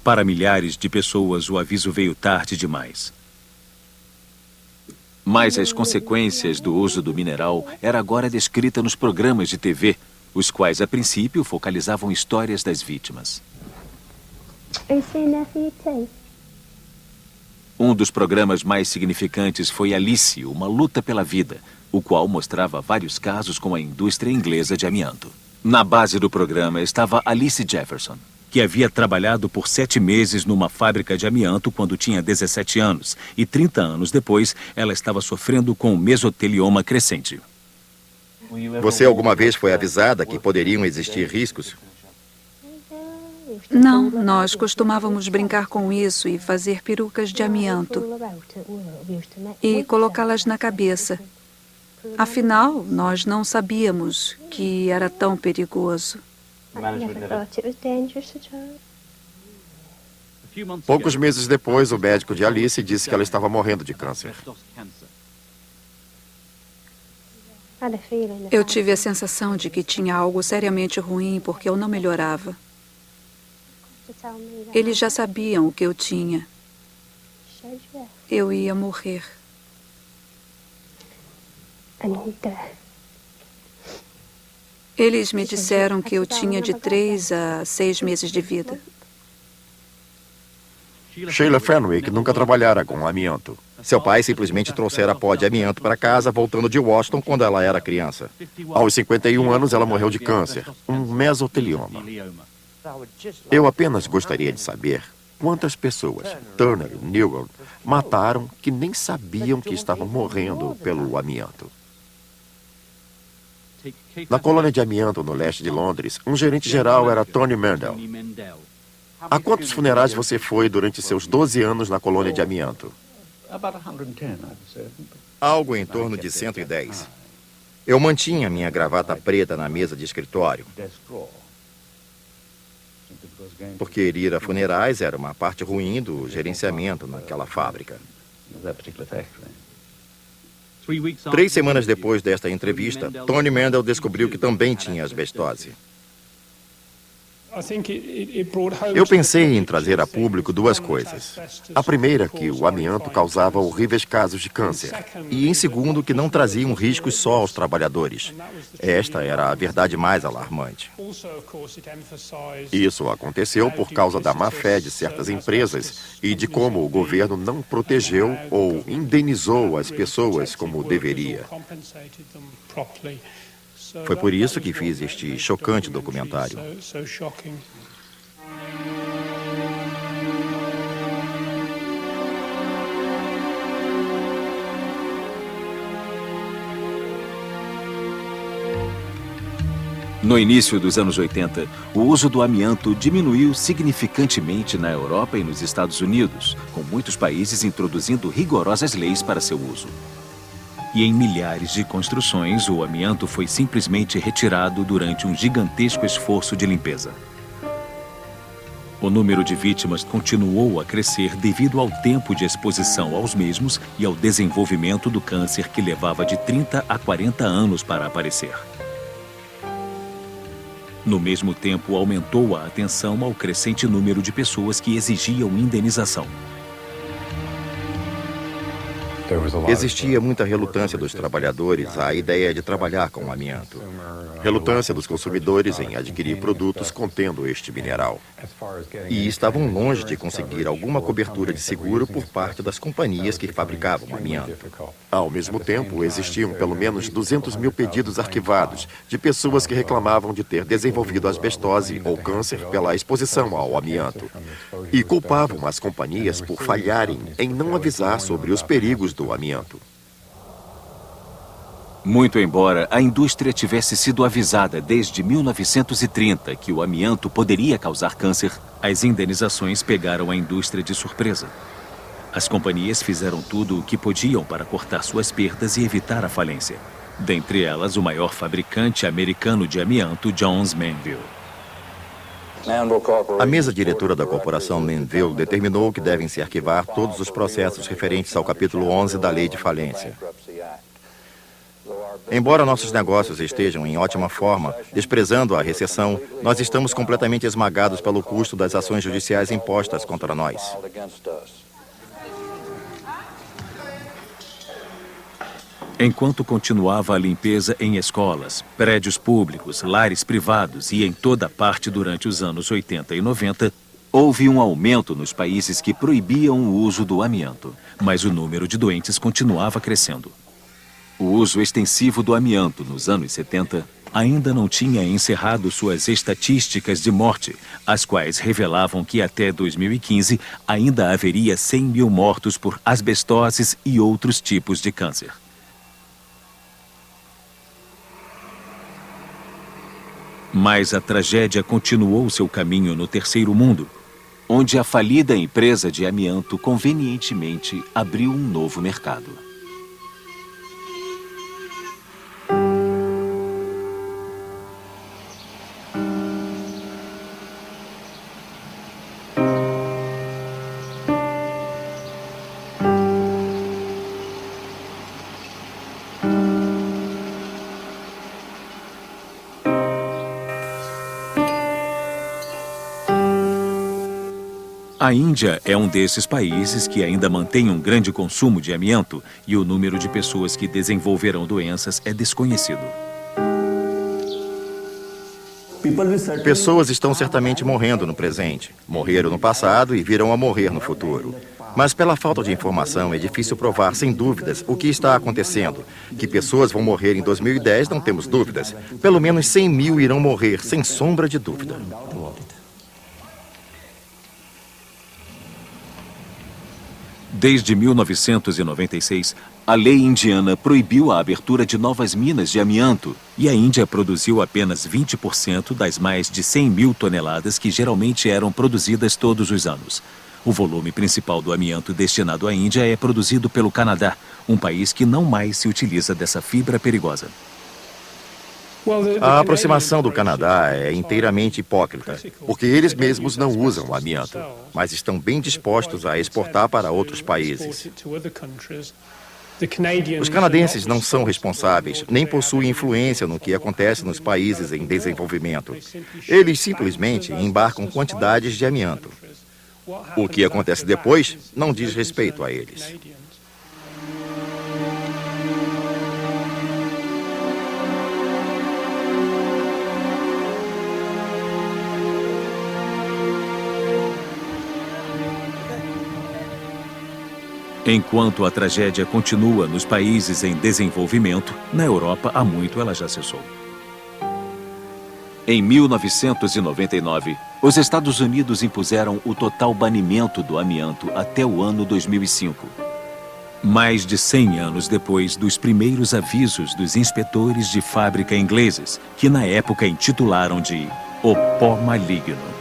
Para milhares de pessoas, o aviso veio tarde demais. Mas as consequências do uso do mineral era agora descrita nos programas de TV, os quais, a princípio, focalizavam histórias das vítimas. Um dos programas mais significantes foi Alice, uma luta pela vida, o qual mostrava vários casos com a indústria inglesa de amianto. Na base do programa estava Alice Jefferson, que havia trabalhado por 7 meses numa fábrica de amianto quando tinha 17 anos, e 30 anos depois, ela estava sofrendo com mesotelioma crescente. Você alguma vez foi avisada que poderiam existir riscos? Não, nós costumávamos brincar com isso e fazer perucas de amianto e colocá-las na cabeça. Afinal, nós não sabíamos que era tão perigoso. Poucos meses depois, o médico de Alice disse que ela estava morrendo de câncer. Eu tive a sensação de que tinha algo seriamente ruim porque eu não melhorava. Eles já sabiam o que eu tinha. Eu ia morrer. Eles me disseram que eu tinha de 3 a 6 meses de vida. Sheila Fenwick nunca trabalhara com amianto. Seu pai simplesmente trouxera pó de amianto para casa, voltando de Washington quando ela era criança. Aos 51 anos, ela morreu de câncer, um mesotelioma. Eu apenas gostaria de saber quantas pessoas Turner e Newell mataram que nem sabiam que estavam morrendo pelo amianto. Na colônia de amianto no leste de Londres, um gerente geral era Tony Mendel. A quantos funerais você foi durante seus 12 anos na colônia de amianto? Algo em torno de 110. Eu mantinha minha gravata preta na mesa de escritório, porque ir a funerais era uma parte ruim do gerenciamento naquela fábrica. 3 semanas depois desta entrevista, Tony Mendel descobriu que também tinha asbestose. Eu pensei em trazer a público 2 coisas. A primeira, que o amianto causava horríveis casos de câncer. E, em segundo, que não traziam riscos só aos trabalhadores. Esta era a verdade mais alarmante. Isso aconteceu por causa da má-fé de certas empresas e de como o governo não protegeu ou indenizou as pessoas como deveria. Foi por isso que fiz este chocante documentário. No início dos anos 80, o uso do amianto diminuiu significantemente na Europa e nos Estados Unidos, com muitos países introduzindo rigorosas leis para seu uso. E em milhares de construções, o amianto foi simplesmente retirado durante um gigantesco esforço de limpeza. O número de vítimas continuou a crescer devido ao tempo de exposição aos mesmos e ao desenvolvimento do câncer que levava de 30 a 40 anos para aparecer. No mesmo tempo, aumentou a atenção ao crescente número de pessoas que exigiam indenização. Existia muita relutância dos trabalhadores à ideia de trabalhar com amianto. Relutância dos consumidores em adquirir produtos contendo este mineral. E estavam longe de conseguir alguma cobertura de seguro por parte das companhias que fabricavam amianto. Ao mesmo tempo, existiam pelo menos 200 mil pedidos arquivados de pessoas que reclamavam de ter desenvolvido asbestose ou câncer pela exposição ao amianto. E culpavam as companhias por falharem em não avisar sobre os perigos do amianto. Muito embora a indústria tivesse sido avisada desde 1930 que o amianto poderia causar câncer, as indenizações pegaram a indústria de surpresa. As companhias fizeram tudo o que podiam para cortar suas perdas e evitar a falência. Dentre elas, o maior fabricante americano de amianto, Jones Manville. A mesa diretora da corporação Manville determinou que devem se arquivar todos os processos referentes ao capítulo 11 da Lei de Falência. Embora nossos negócios estejam em ótima forma, desprezando a recessão, nós estamos completamente esmagados pelo custo das ações judiciais impostas contra nós. Enquanto continuava a limpeza em escolas, prédios públicos, lares privados e em toda parte durante os anos 80 e 90, houve um aumento nos países que proibiam o uso do amianto, mas o número de doentes continuava crescendo. O uso extensivo do amianto nos anos 70 ainda não tinha encerrado suas estatísticas de morte, as quais revelavam que até 2015 ainda haveria 100 mil mortos por asbestoses e outros tipos de câncer. Mas a tragédia continuou seu caminho no terceiro mundo, onde a falida empresa de amianto convenientemente abriu um novo mercado. A Índia é um desses países que ainda mantém um grande consumo de amianto e o número de pessoas que desenvolverão doenças é desconhecido. Pessoas estão certamente morrendo no presente, morreram no passado e virão a morrer no futuro. Mas pela falta de informação é difícil provar sem dúvidas o que está acontecendo. Que pessoas vão morrer em 2010 não temos dúvidas. Pelo menos 100 mil irão morrer, sem sombra de dúvida. Desde 1996, a lei indiana proibiu a abertura de novas minas de amianto e a Índia produziu apenas 20% das mais de 100 mil toneladas que geralmente eram produzidas todos os anos. O volume principal do amianto destinado à Índia é produzido pelo Canadá, um país que não mais se utiliza dessa fibra perigosa. A aproximação do Canadá é inteiramente hipócrita, porque eles mesmos não usam amianto, mas estão bem dispostos a exportar para outros países. Os canadenses não são responsáveis, nem possuem influência no que acontece nos países em desenvolvimento. Eles simplesmente embarcam quantidades de amianto. O que acontece depois não diz respeito a eles. Enquanto a tragédia continua nos países em desenvolvimento, na Europa há muito ela já cessou. Em 1999, os Estados Unidos impuseram o total banimento do amianto até o ano 2005. Mais de 100 anos depois dos primeiros avisos dos inspetores de fábrica ingleses, que na época intitularam de O Pó Maligno.